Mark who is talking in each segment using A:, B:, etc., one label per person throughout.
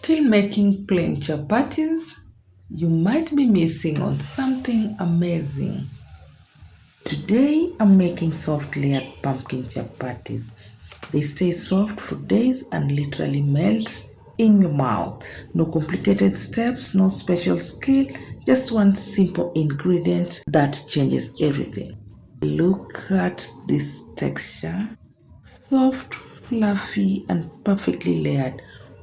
A: Still making plain chapatis? You might be missing on something amazing. Today I'm making soft layered pumpkin chapatis. They stay soft for days and literally melt in your mouth. No complicated steps, no special skill, just one simple ingredient that changes everything. Look at this texture. Soft, fluffy, and perfectly layered.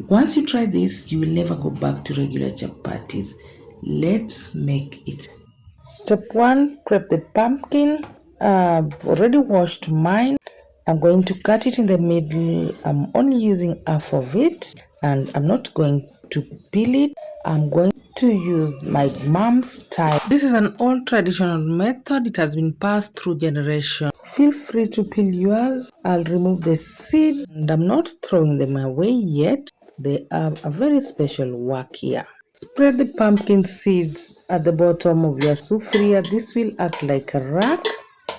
A: Once you try this, you will never go back to regular chapatis. Let's make it. Step 1, prep the pumpkin. I've already washed mine. I'm going to cut it in the middle. I'm only using half of it and I'm not going to peel it. I'm going to use my mom's style. This is an old traditional method. It has been passed through generations. Feel free to peel yours. I'll remove the seed and I'm not throwing them away yet. They have a very special work here. Spread the pumpkin seeds at the bottom of your sufria. This will act like a rack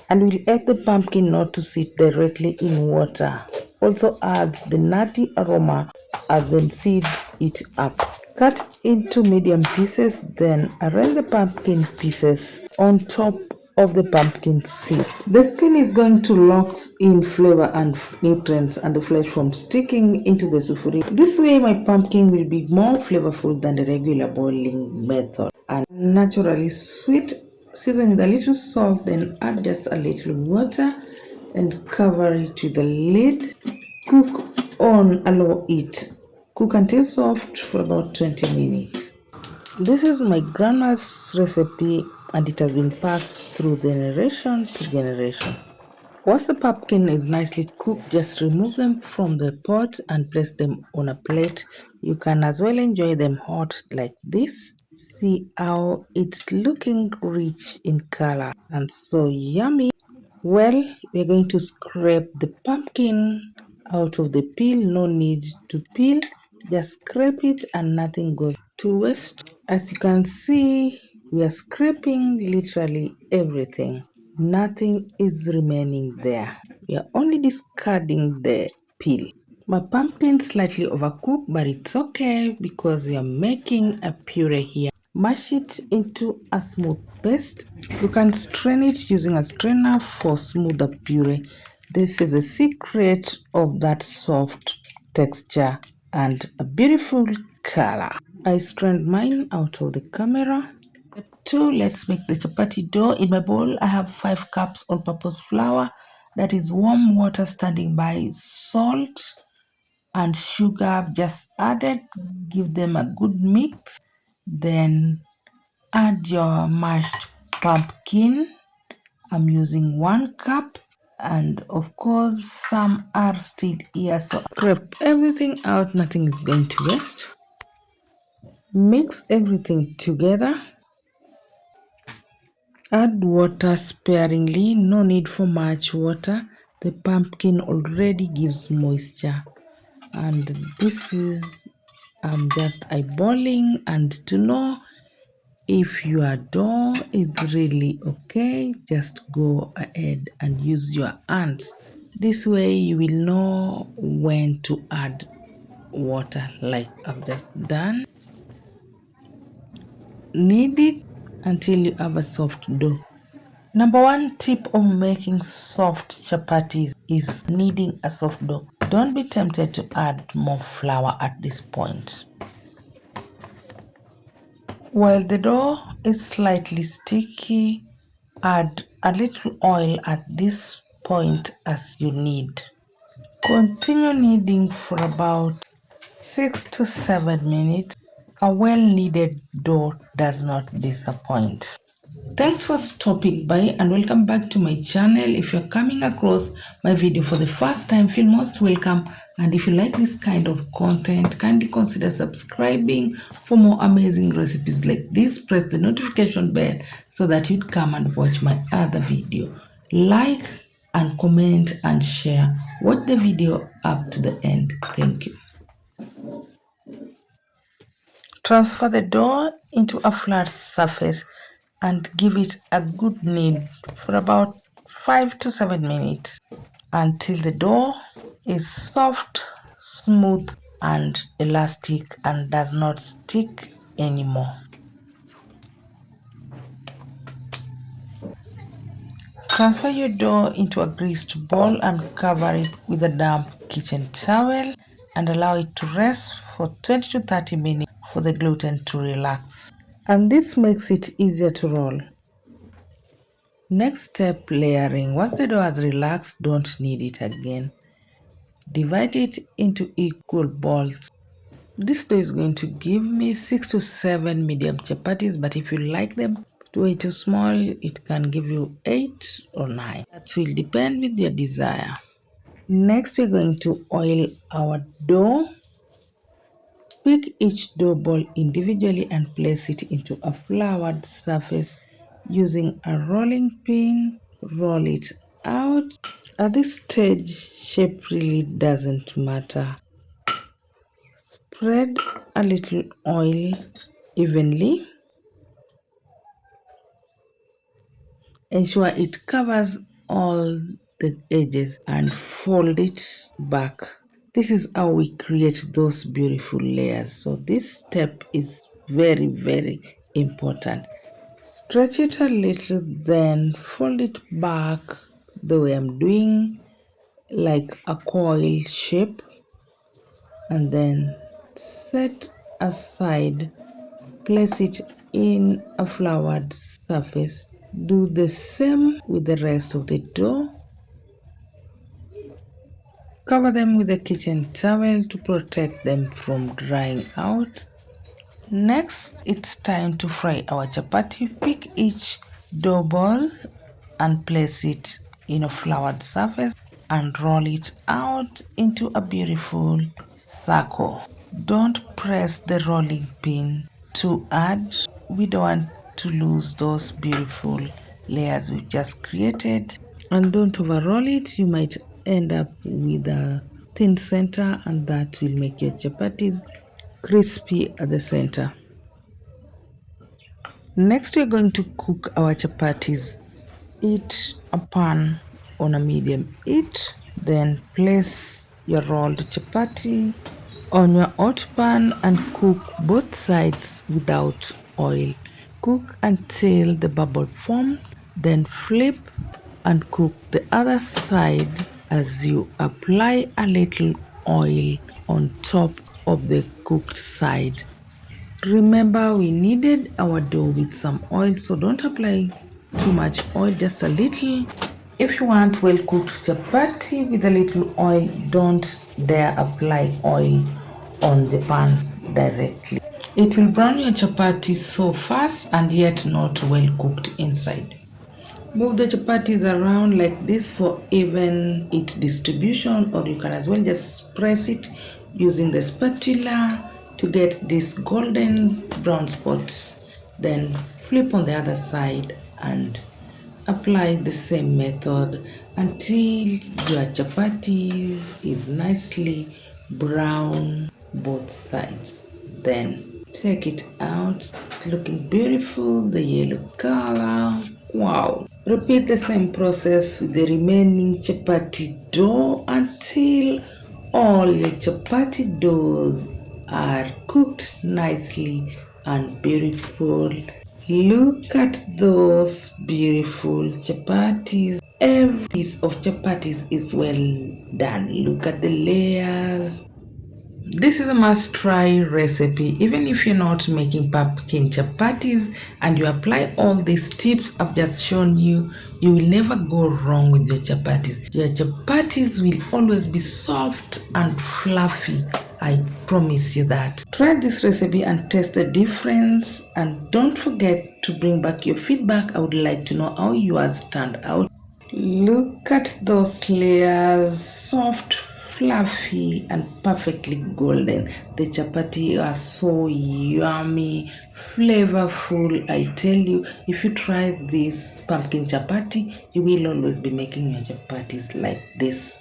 A: and will help the pumpkin not to sit directly in water. Also adds the nutty aroma as the seeds eat up. Cut into medium pieces, then arrange the pumpkin pieces on top of the pumpkin seed. The skin is going to lock in flavor and nutrients and the flesh from sticking into the sufuri. This way my pumpkin will be more flavorful than the regular boiling method and naturally sweet. Season with a little salt, then add just a little water and cover it with the lid. Cook on a low heat. Cook until soft for about 20 minutes. This is my grandma's recipe and it has been passed through generation to generation. Once the pumpkin is nicely cooked, just remove them from the pot and place them on a plate. You can as well enjoy them hot like this. See how it's looking rich in color and so yummy. Well, we're going to scrape the pumpkin out of the peel. No need to peel, just scrape it and nothing goes to waste. As you can see, we are scraping literally everything. Nothing is remaining there. We are only discarding the peel. My pumpkin slightly overcooked, but it's okay because we are making a puree here. Mash it into a smooth paste. You can strain it using a strainer for smoother puree. This is a secret of that soft texture and a beautiful color. I strained mine out of the camera. Step 2, let's make the chapati dough. In my bowl, I have 5 cups all-purpose flour. That is warm water standing by, salt and sugar I've just added. Give them a good mix. Then add your mashed pumpkin. I'm using 1 cup and of course some are still here, so scrape everything out. Nothing is going to waste. Mix everything together. Add water sparingly, no need for much water. The pumpkin already gives moisture and this is just eyeballing, and to know if your dough is really okay, just go ahead and use your hands. This way you will know when to add water like I've just done. Knead it until you have a soft dough. Number 1 tip of making soft chapatis is kneading a soft dough. Don't be tempted to add more flour at this point. While the dough is slightly sticky, add a little oil at this point as you knead. Continue kneading for about 6 to 7 minutes. A well-kneaded dough does not disappoint. Thanks for stopping by and welcome back to my channel. If you're coming across my video for the first time, feel most welcome, and if you like this kind of content, kindly consider subscribing for more amazing recipes like this. Press the notification bell so that you'd come and watch my other video. Like and comment and share. Watch the video up to the end. Thank you. Transfer the dough into a flat surface and give it a good knead for about 5 to 7 minutes until the dough is soft, smooth and elastic and does not stick anymore. Transfer your dough into a greased bowl and cover it with a damp kitchen towel and allow it to rest for 20 to 30 minutes for the gluten to relax. And this makes it easier to roll. Next step, layering. Once the dough has relaxed, don't knead it again. Divide it into equal balls. This dough is going to give me 6 to 7 medium chapatis, but if you like them way too small, it can give you 8 or 9. That will depend with your desire. Next, we're going to oil our dough. Pick each dough ball individually and place it into a floured surface using a rolling pin. Roll it out. At this stage, shape really doesn't matter. Spread a little oil evenly. Ensure it covers all the edges and fold it back. This is how we create those beautiful layers. So this step is very, very important. Stretch it a little, then fold it back the way I'm doing, like a coil shape, and then set aside. Place it in a floured surface. Do the same with the rest of the dough. Cover them with a kitchen towel to protect them from drying out. Next, it's time to fry our chapati. Pick each dough ball and place it in a floured surface and roll it out into a beautiful circle. Don't press the rolling pin too hard. We don't want to lose those beautiful layers we've just created. And don't overroll it. You might end up with a thin center, and that will make your chapatis crispy at the center. Next, we're going to cook our chapatis. Heat a pan on a medium heat. Then place your rolled chapati on your hot pan and cook both sides without oil. Cook until the bubble forms. Then flip and cook the other side as you apply a little oil on top of the cooked side. Remember, we kneaded our dough with some oil, so don't apply too much oil, just a little. If you want well cooked chapati with a little oil, don't dare apply oil on the pan directly. It will brown your chapati so fast and yet not well cooked inside. Move the chapatis around like this for even heat distribution, or you can as well just press it using the spatula to get this golden brown spot. Then flip on the other side and apply the same method until your chapati is nicely brown both sides. Then take it out, looking beautiful, the yellow color. Wow! Repeat the same process with the remaining chapati dough until all your chapati doughs are cooked nicely and beautiful. Look at those beautiful chapatis. Every piece of chapatis is well done. Look at the layers. This is a must-try recipe. Even if you're not making pumpkin chapatis and you apply all these tips I've just shown you, you will never go wrong with your chapatis. Your chapatis will always be soft and fluffy. I promise you that. Try this recipe and taste the difference. And don't forget to bring back your feedback. I would like to know how yours turned out. Look at those layers, soft, fluffy, and perfectly golden. The chapati are so yummy, flavorful. I tell you, if you try this pumpkin chapati, you will always be making your chapatis like this.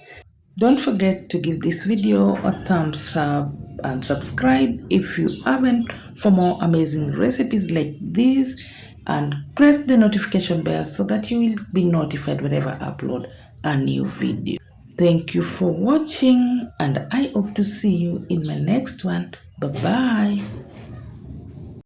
A: Don't forget to give this video a thumbs up and subscribe if you haven't for more amazing recipes like this, and press the notification bell so that you will be notified whenever I upload a new video. Thank you for watching, and I hope to see you in my next one. Bye bye.